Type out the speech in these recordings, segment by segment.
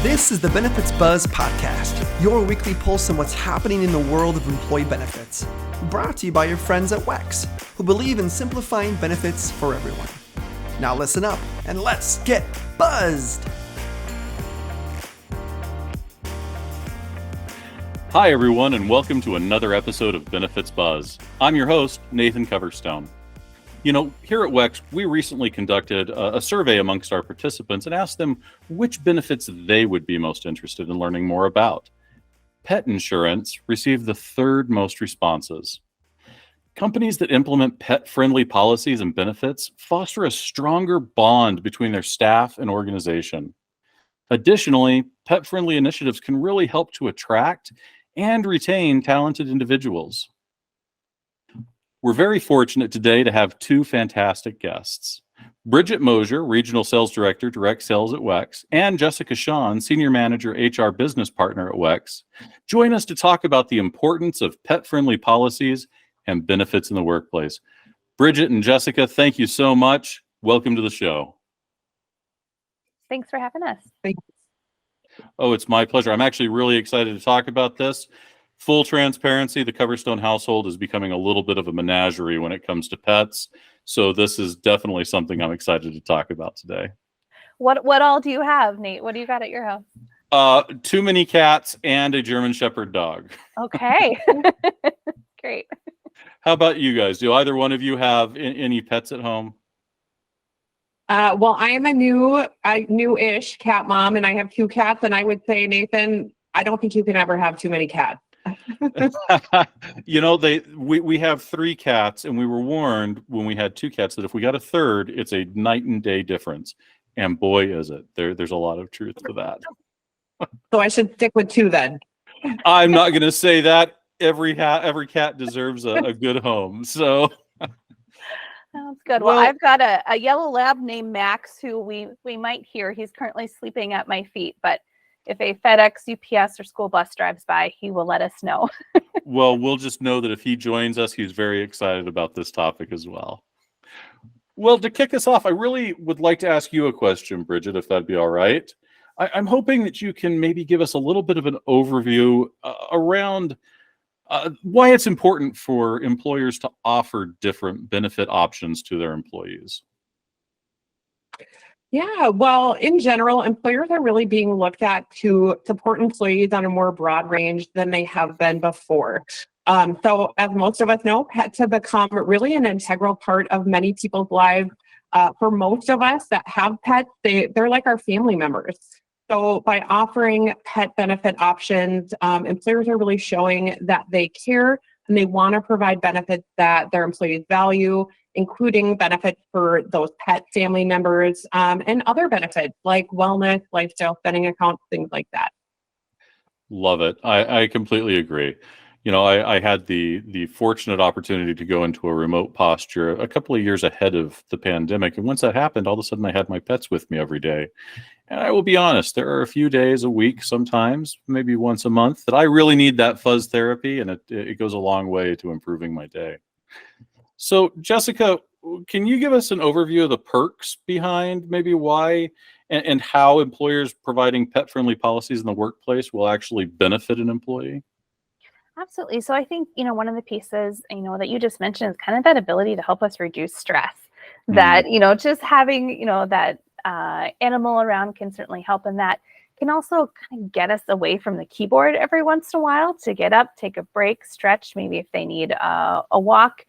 This is the Benefits Buzz Podcast, your weekly pulse on what's happening in the world of employee benefits. Brought to you by your friends at WEX, who believe in simplifying benefits for everyone. Now listen up and let's get buzzed! Hi everyone, and welcome to another episode of Benefits Buzz. I'm your host, Nathan Coverstone. You know, here at WEX, we recently conducted a survey amongst our participants and asked them which benefits they would be most interested in learning more about. Pet insurance received the third most responses. Companies that implement pet-friendly policies and benefits foster a stronger bond between their staff and organization. Additionally, pet-friendly initiatives can really help to attract and retain talented individuals. We're very fortunate today to have two fantastic guests. Bridgit Moszer, Regional Sales Director, Direct Sales at WEX, and Jessica Shawn, Senior Manager, HR Business Partner at WEX, join us to talk about the importance of pet-friendly policies and benefits in the workplace. Bridgit and Jessica, thank you so much. Welcome to the show. Thanks for having us. Thanks. Oh, it's my pleasure. I'm actually really excited to talk about this. Full transparency, the Coverstone household is becoming a little bit of a menagerie when it comes to pets. So this is definitely something I'm excited to talk about today. What all do you have, Nate? What do you got at your house? Too many cats and a German Shepherd dog. Okay. Great. How about you guys? Do either one of you have any pets at home? Well, I am a new-ish cat mom, and I have two cats, and I would say, Nathan, I don't think you can ever have too many cats. You know, we have three cats, and we were warned when we had two cats that if we got a third, it's a night and day difference. And boy, is it. There's a lot of truth to that. So I should stick with two then. I'm not going to say that. Every cat deserves a good home. So Sounds good. Well, I've got a yellow lab named Max who we might hear. He's currently sleeping at my feet, but if a FedEx, UPS, or school bus drives by, he will let us know. Well, we'll just know that if he joins us, he's very excited about this topic as well. Well, to kick us off, I really would like to ask you a question, Bridgit, if that'd be all right. I'm hoping that you can maybe give us a little bit of an overview around why it's important for employers to offer different benefit options to their employees. Yeah, well, in general, employers are really being looked at to support employees on a more broad range than they have been before. So as most of us know, pets have become really an integral part of many people's lives. For most of us that have pets, they're like our family members. So by offering pet benefit options, employers are really showing that they care and they want to provide benefits that their employees value, including benefits for those pet family members and other benefits like wellness, lifestyle spending accounts, things like that. Love it. I completely agree. You know, I had the fortunate opportunity to go into a remote posture a couple of years ahead of the pandemic. And once that happened, all of a sudden I had my pets with me every day. And I will be honest, there are a few days a week, sometimes, maybe once a month, that I really need that fuzz therapy, and it goes a long way to improving my day. So, Jessica, can you give us an overview of the perks behind maybe why and how employers providing pet-friendly policies in the workplace will actually benefit an employee? Absolutely. So I think, one of the pieces, that you just mentioned is kind of that ability to help us reduce stress. That, just having, that animal around can certainly help, and that can also kind of get us away from the keyboard every once in a while to get up, take a break, stretch. Maybe if they need a walk,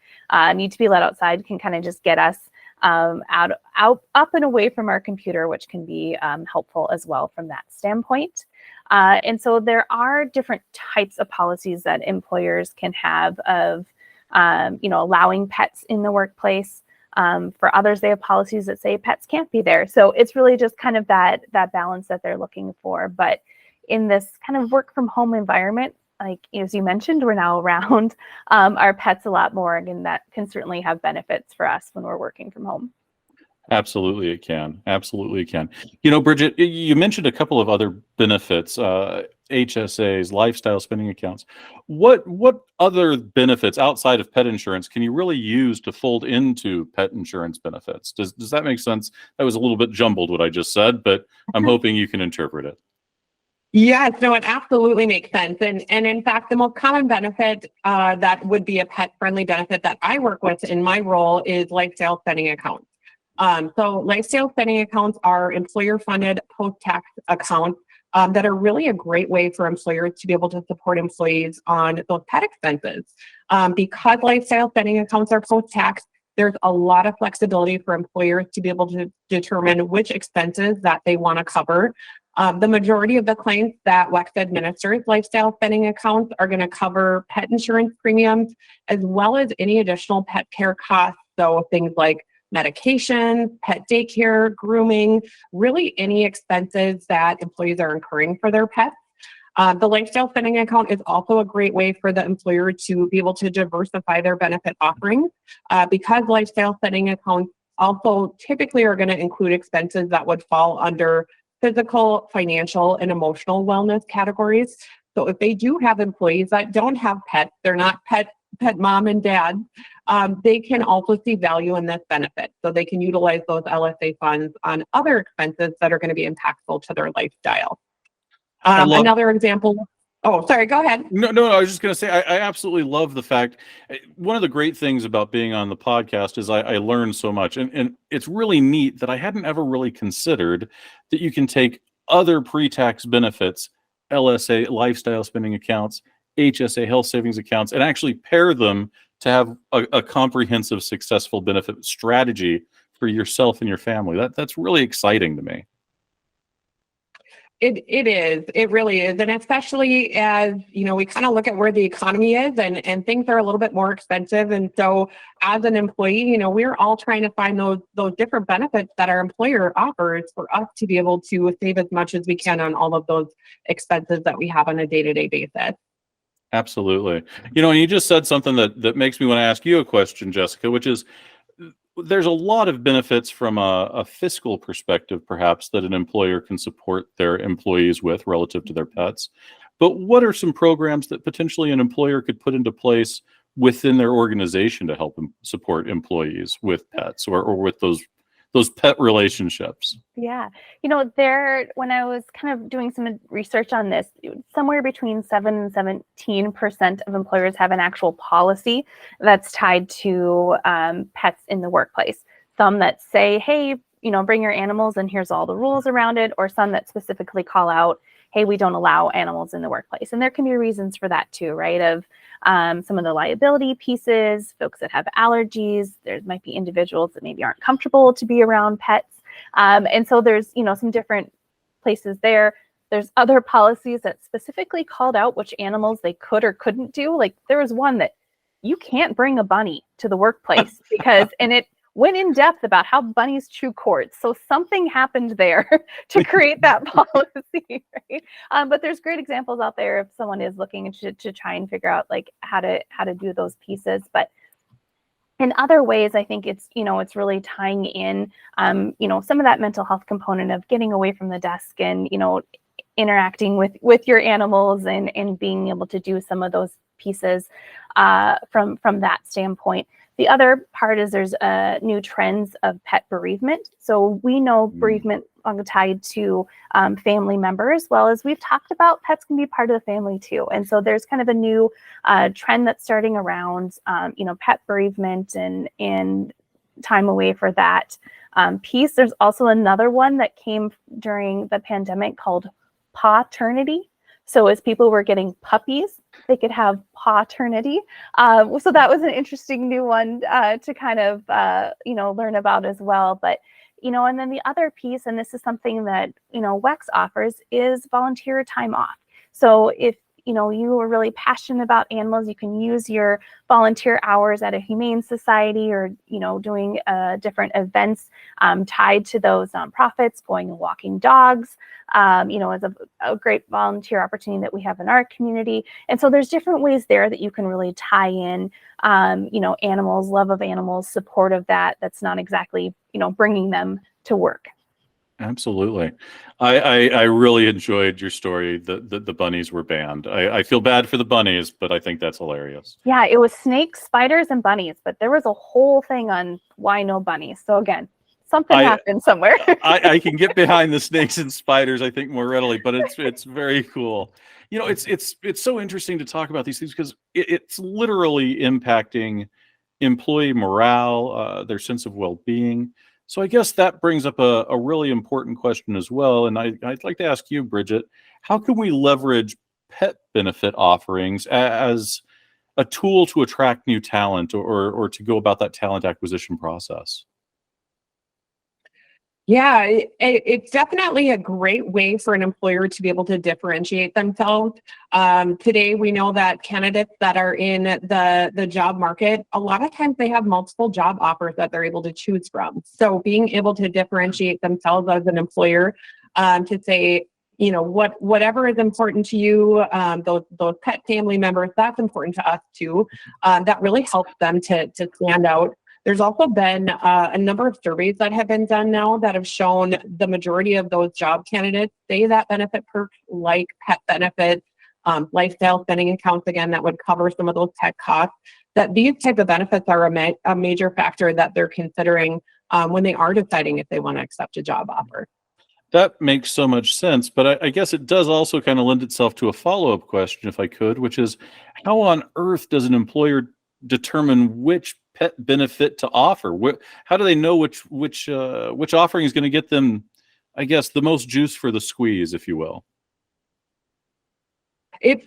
need to be let outside, can kind of just get us out, up and away from our computer, which can be helpful as well from that standpoint. And so there are different types of policies that employers can have of, allowing pets in the workplace. For others, they have policies that say pets can't be there. So it's really just kind of that balance that they're looking for. But in this kind of work from home environment, like as you mentioned, we're now around our pets a lot more, and that can certainly have benefits for us when we're working from home. Absolutely, it can. Absolutely, it can. You know, Bridgit, you mentioned a couple of other benefits, HSAs, lifestyle spending accounts. What other benefits outside of pet insurance can you really use to fold into pet insurance benefits? Does that make sense? That was a little bit jumbled what I just said, but I'm hoping you can interpret it. Yes, no, it absolutely makes sense. And in fact, the most common benefit that would be a pet-friendly benefit that I work with in my role is lifestyle spending accounts. So lifestyle spending accounts are employer-funded post-tax accounts that are really a great way for employers to be able to support employees on those pet expenses. Because lifestyle spending accounts are post-tax, there's a lot of flexibility for employers to be able to determine which expenses that they want to cover. The majority of the clients that WEX administers lifestyle spending accounts are going to cover pet insurance premiums, as well as any additional pet care costs. So things like medication, pet daycare, grooming, really any expenses that employees are incurring for their pets. The lifestyle spending account is also a great way for the employer to be able to diversify their benefit offerings because lifestyle spending accounts also typically are going to include expenses that would fall under physical, financial, and emotional wellness categories. So if they do have employees that don't have pets, they're not pet mom and dad, they can also see value in this benefit. So they can utilize those LSA funds on other expenses that are going to be impactful to their lifestyle. Another example. Oh, sorry, go ahead. No, I was just going to say, I absolutely love the fact, one of the great things about being on the podcast is I learn so much. And it's really neat that I hadn't ever really considered that you can take other pre-tax benefits, LSA, lifestyle spending accounts, HSA, health savings accounts, and actually pair them to have a comprehensive, successful benefit strategy for yourself and your family. That's really exciting to me. It is. It really is. And especially as, we kind of look at where the economy is and things are a little bit more expensive. And so as an employee, we're all trying to find those different benefits that our employer offers for us to be able to save as much as we can on all of those expenses that we have on a day-to-day basis. Absolutely. And you just said something that makes me want to ask you a question, Jessica, which is, there's a lot of benefits from a fiscal perspective, perhaps, that an employer can support their employees with relative to their pets. But what are some programs that potentially an employer could put into place within their organization to help them support employees with pets or with those pet relationships? Yeah. When I was kind of doing some research on this, somewhere between 7 and 17% of employers have an actual policy that's tied to pets in the workplace. Some that say, hey, bring your animals and here's all the rules around it, or some that specifically call out, hey, we don't allow animals in the workplace. And there can be reasons for that too, right? Of some of the liability pieces, folks that have allergies, there might be individuals that maybe aren't comfortable to be around pets. And so there's, some different places there. There's other policies that specifically called out which animals they could or couldn't do. Like there was one that you can't bring a bunny to the workplace because, and it went in depth about how bunnies chew cords. So something happened there to create that policy, right? But there's great examples out there if someone is looking to try and figure out like how to do those pieces. But in other ways, I think it's really tying in, some of that mental health component of getting away from the desk and, interacting with your animals and being able to do some of those pieces from that standpoint. The other part is there's new trends of pet bereavement. So we know bereavement tied to family members, well as we've talked about, pets can be part of the family too. And so there's kind of a new trend that's starting around, pet bereavement and time away for that piece. There's also another one that came during the pandemic called pawternity. So as people were getting puppies, they could have pawternity. So that was an interesting new one to kind of, learn about as well. But, and then the other piece, and this is something that, WEX offers, is volunteer time off. So if, you are really passionate about animals, you can use your volunteer hours at a humane society or, doing different events tied to those nonprofits, going and walking dogs, is a great volunteer opportunity that we have in our community. And so there's different ways there that you can really tie in, animals, love of animals, support of that's not exactly, bringing them to work. Absolutely. I really enjoyed your story that the bunnies were banned. I feel bad for the bunnies, but I think that's hilarious. Yeah, it was snakes, spiders, and bunnies, but there was a whole thing on why no bunnies. So again, Something happened somewhere. I can get behind the snakes and spiders, I think, more readily, but it's very cool. You know, it's so interesting to talk about these things because it's literally impacting employee morale, their sense of well-being. So I guess that brings up a really important question as well. And I'd like to ask you, Bridgit, how can we leverage pet benefit offerings as a tool to attract new talent or to go about that talent acquisition process? Yeah, it's definitely a great way for an employer to be able to differentiate themselves. Today, we know that candidates that are in the job market, a lot of times they have multiple job offers that they're able to choose from. So being able to differentiate themselves as an employer, to say, you know, whatever is important to you, those pet family members, that's important to us too. That really helps them to stand out. There's also been a number of surveys that have been done now that have shown the majority of those job candidates say that benefit perks like pet benefits, lifestyle spending accounts, again, that would cover some of those tech costs, that these type of benefits are a major factor that they're considering when they are deciding if they want to accept a job offer. That makes so much sense, but I guess it does also kind of lend itself to a follow-up question, if I could, which is how on earth does an employer determine which pet benefit to offer? How do they know which offering is going to get them, I guess, the most juice for the squeeze, if you will?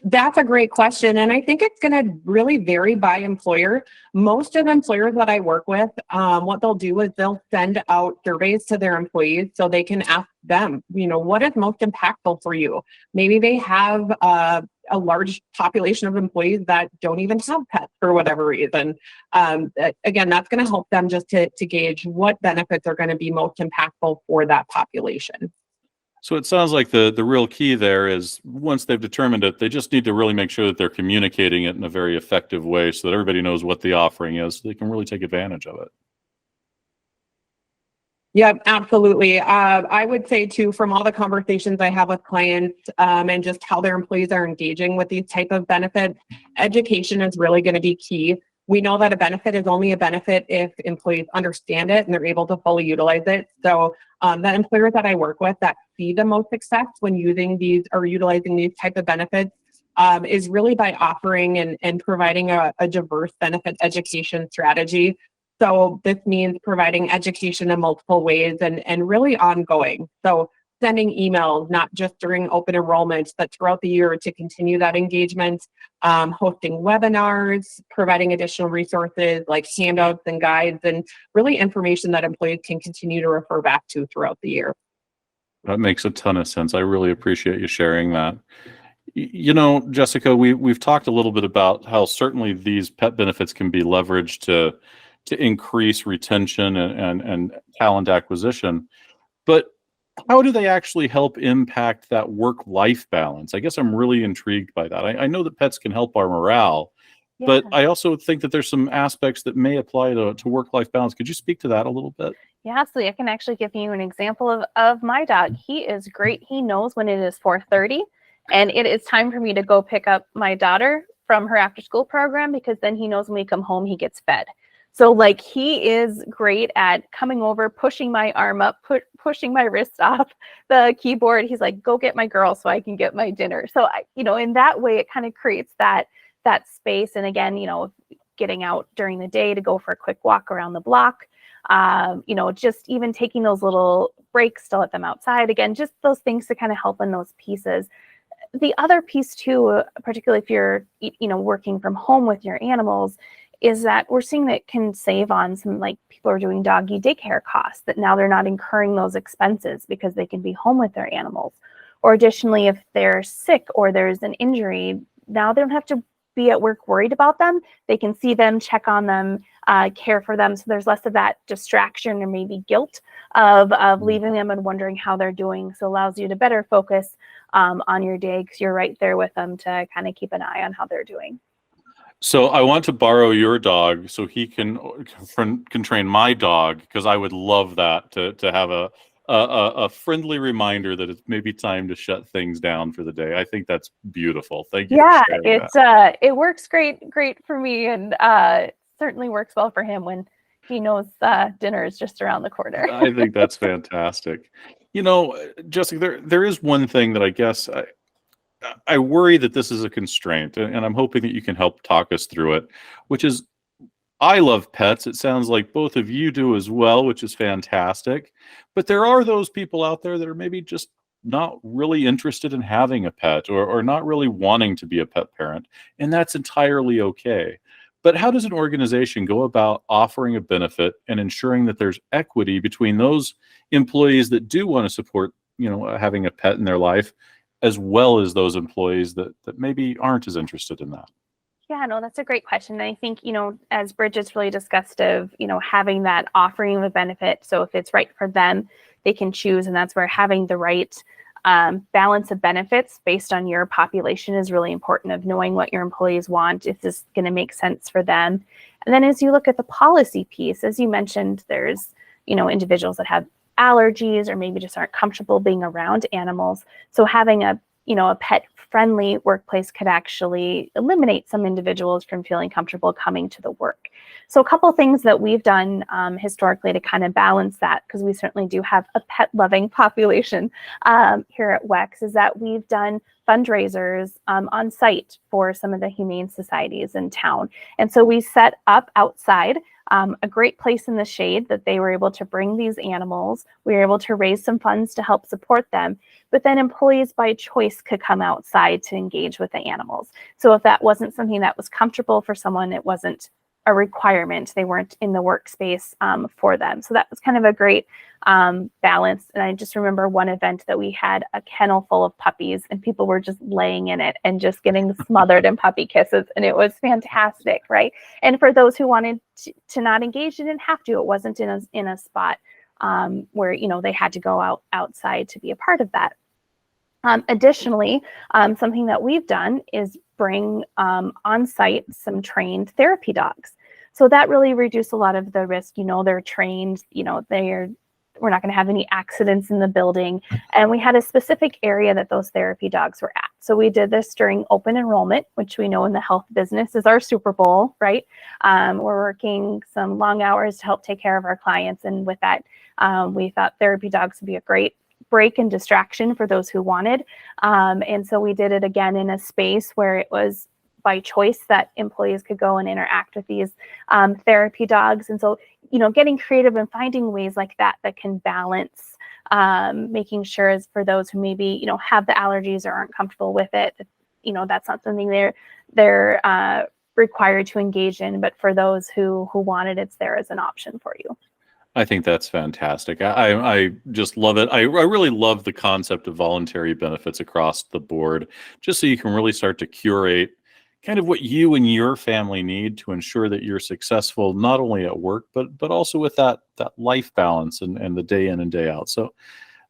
That's a great question. And I think it's going to really vary by employer. Most of the employers that I work with, what they'll do is they'll send out surveys to their employees so they can ask them, you know, what is most impactful for you? Maybe they have a large population of employees that don't even have pets for whatever reason. Again, that's going to help them just to gauge what benefits are going to be most impactful for that population. So it sounds like the real key there is once they've determined it, they just need to really make sure that they're communicating it in a very effective way so that everybody knows what the offering is, so they can really take advantage of it. Yeah, absolutely. I would say too, from all the conversations I have with clients and just how their employees are engaging with these type of benefits, education is really going to be key. We know that a benefit is only a benefit if employees understand it and they're able to fully utilize it. So that employers that I work with that see the most success when using these or utilizing these type of benefits is really by offering and providing a diverse benefit education strategy. So this means providing education in multiple ways and really ongoing. So sending emails, not just during open enrollment, but throughout the year to continue that engagement, hosting webinars, providing additional resources like handouts and guides, and really information that employees can continue to refer back to throughout the year. That makes a ton of sense. I really appreciate you sharing that. You know, Jessica, we've talked a little bit about how certainly these pet benefits can be leveraged to increase retention and talent acquisition, but how do they actually help impact that work-life balance? I guess I'm really intrigued by that. I know that pets can help our morale, but I also think that there's some aspects that may apply to work-life balance. Could you speak to that a little bit? Yeah, absolutely. I can actually give you an example of my dog. He is great. He knows when it is 4:30 and it is time for me to go pick up my daughter from her after-school program, because then he knows when we come home, he gets fed. So like he is great at coming over, pushing my arm up, pushing my wrist off the keyboard. He's like, go get my girl so I can get my dinner. So in that way, it kind of creates that space. And again, getting out during the day to go for a quick walk around the block, just even taking those little breaks to let them outside. Again, just those things to kind of help in those pieces. The other piece too, particularly if you're, working from home with your animals, is that we're seeing that it can save on some, like people are doing doggy daycare costs, that now they're not incurring those expenses because they can be home with their animals. Or additionally, if they're sick or there's an injury, now they don't have to be at work worried about them. They can see them, check on them, care for them. So there's less of that distraction or maybe guilt of leaving them and wondering how they're doing. So it allows you to better focus on your day because you're right there with them to kind of keep an eye on how they're doing. So I want to borrow your dog so he can train my dog, because I would love that to have a friendly reminder that it's maybe time to shut things down for the day. I think that's beautiful. Thank you. Yeah, it works great for me, and certainly works well for him when he knows dinner is just around the corner. I think that's fantastic. You know, Jessica, there is one thing that I guess I worry that this is a constraint, and I'm hoping that you can help talk us through it, which is I love pets. It sounds like both of you do as well, which is fantastic. But there are those people out there that are maybe just not really interested in having a pet or not really wanting to be a pet parent, and that's entirely okay. But how does an organization go about offering a benefit and ensuring that there's equity between those employees that do want to support, having a pet in their life, as well as those employees that maybe aren't as interested in that? Yeah, no, that's a great question. And I think, as Bridget's really discussed of, having that offering of a benefit. So if it's right for them, they can choose. And that's where having the right balance of benefits based on your population is really important, of knowing what your employees want, if this is going to make sense for them. And then as you look at the policy piece, as you mentioned, there's, individuals that have allergies or maybe just aren't comfortable being around animals. So having a pet friendly workplace could actually eliminate some individuals from feeling comfortable coming to the work. So a couple things that we've done historically to kind of balance that, because we certainly do have a pet loving population here at WEX, is that we've done fundraisers on site for some of the humane societies in town. And so we set up outside a great place in the shade that they were able to bring these animals. We were able to raise some funds to help support them, but then employees by choice could come outside to engage with the animals. So if that wasn't something that was comfortable for someone, it wasn't a requirement. They weren't in the workspace for them. So that was kind of a great balance. And I just remember one event that we had a kennel full of puppies and people were just laying in it and just getting smothered in puppy kisses. And it was fantastic, right? And for those who wanted to not engage, they didn't have to. It wasn't in a spot where, they had to go outside to be a part of that. Additionally, something that we've done is bring on site some trained therapy dogs. So that really reduced a lot of the risk. They're trained, we're not going to have any accidents in the building. And we had a specific area that those therapy dogs were at. So we did this during open enrollment, which we know in the health business is our Super Bowl, right? We're working some long hours to help take care of our clients. And with that, we thought therapy dogs would be a great break and distraction for those who wanted. And so we did it again in a space where it was by choice that employees could go and interact with these therapy dogs. And so, getting creative and finding ways like that can balance, making sure is for those who maybe, have the allergies or aren't comfortable with it, that's not something they're required to engage in, but for those who want it, it's there as an option for you. I think that's fantastic. I just love it. I really love the concept of voluntary benefits across the board, just so you can really start to curate kind of what you and your family need to ensure that you're successful, not only at work, but also with that life balance and the day in and day out. So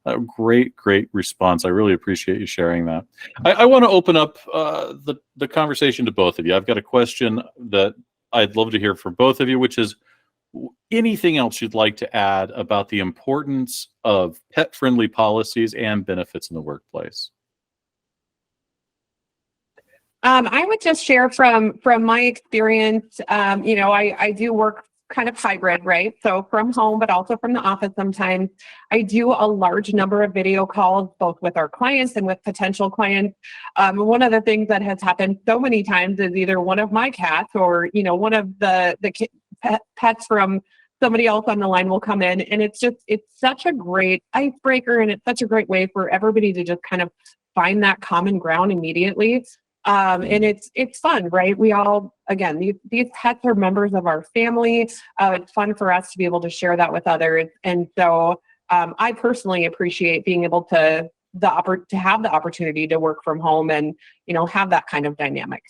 a great response. I really appreciate you sharing that. I want to open up the conversation to both of you. I've got a question that I'd love to hear from both of you, which is, anything else you'd like to add about the importance of pet-friendly policies and benefits in the workplace? I would just share from my experience. I do work kind of hybrid, right? So from home, but also from the office sometimes. I do a large number of video calls, both with our clients and with potential clients. One of the things that has happened so many times is either one of my cats or, one of the pets from somebody else on the line will come in, and it's such a great icebreaker, and it's such a great way for everybody to just kind of find that common ground immediately. And it's fun, right? We all, again, these pets are members of our family. It's fun for us to be able to share that with others. And so I personally appreciate being able to have the opportunity to work from home and, have that kind of dynamic.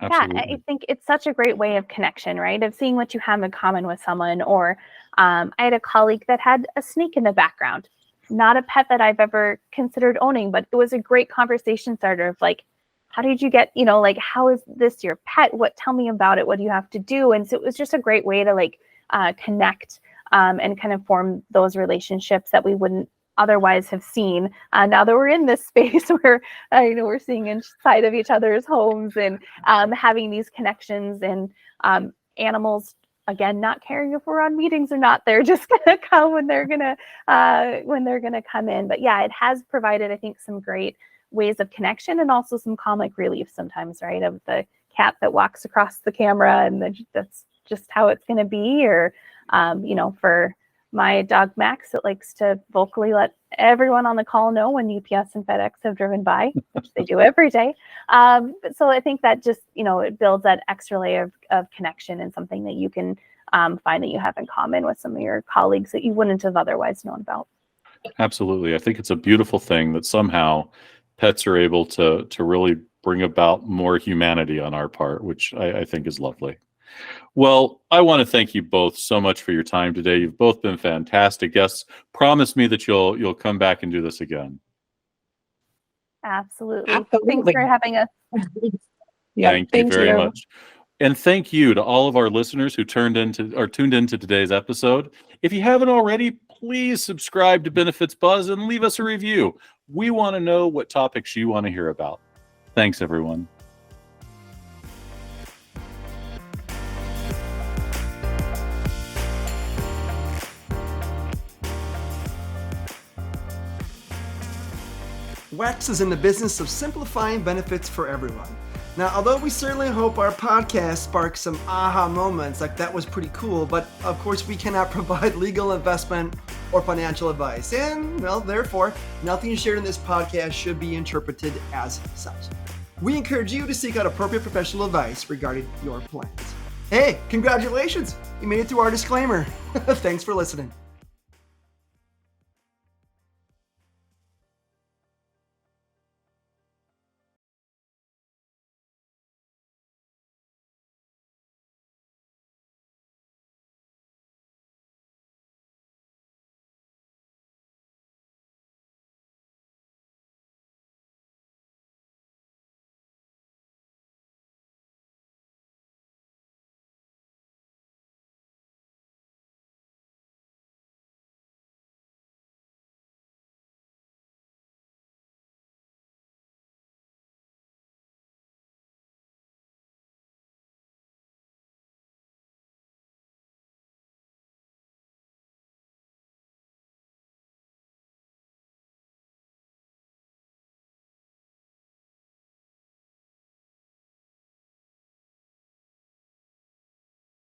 Absolutely. Yeah, I think it's such a great way of connection, right? Of seeing what you have in common with someone. Or I had a colleague that had a snake in the background. Not a pet that I've ever considered owning, but it was a great conversation starter of like, how did you get, how is this your pet? Tell me about it. What do you have to do? And so it was just a great way to connect and kind of form those relationships that we wouldn't otherwise have seen. Now that we're in this space where we're seeing inside of each other's homes and having these connections, and animals again, not caring if we're on meetings or not. They're just going to come when they're going to come in. But yeah, it has provided, I think, some great ways of connection and also some comic relief sometimes, right? Of the cat that walks across the camera and that's just how it's going to be. Or, for my dog Max, it likes to vocally let everyone on the call know when UPS and FedEx have driven by, which they do every day. So I think that just, it builds that extra layer of connection and something that you can find that you have in common with some of your colleagues that you wouldn't have otherwise known about. Absolutely. I think it's a beautiful thing that somehow pets are able to really bring about more humanity on our part, which I think is lovely. Well, I want to thank you both so much for your time today. You've both been fantastic guests. Promise me that you'll come back and do this again. Absolutely. Thanks for having us. Thank you very much. And thank you to all of our listeners who tuned into today's episode. If you haven't already, please subscribe to Benefits Buzz and leave us a review. We want to know what topics you want to hear about. Thanks, everyone. WEX is in the business of simplifying benefits for everyone. Now, although we certainly hope our podcast sparks some aha moments, like that was pretty cool, but of course we cannot provide legal, investment, or financial advice. And, well, therefore, nothing shared in this podcast should be interpreted as such. We encourage you to seek out appropriate professional advice regarding your plans. Hey, congratulations! You made it through our disclaimer. Thanks for listening.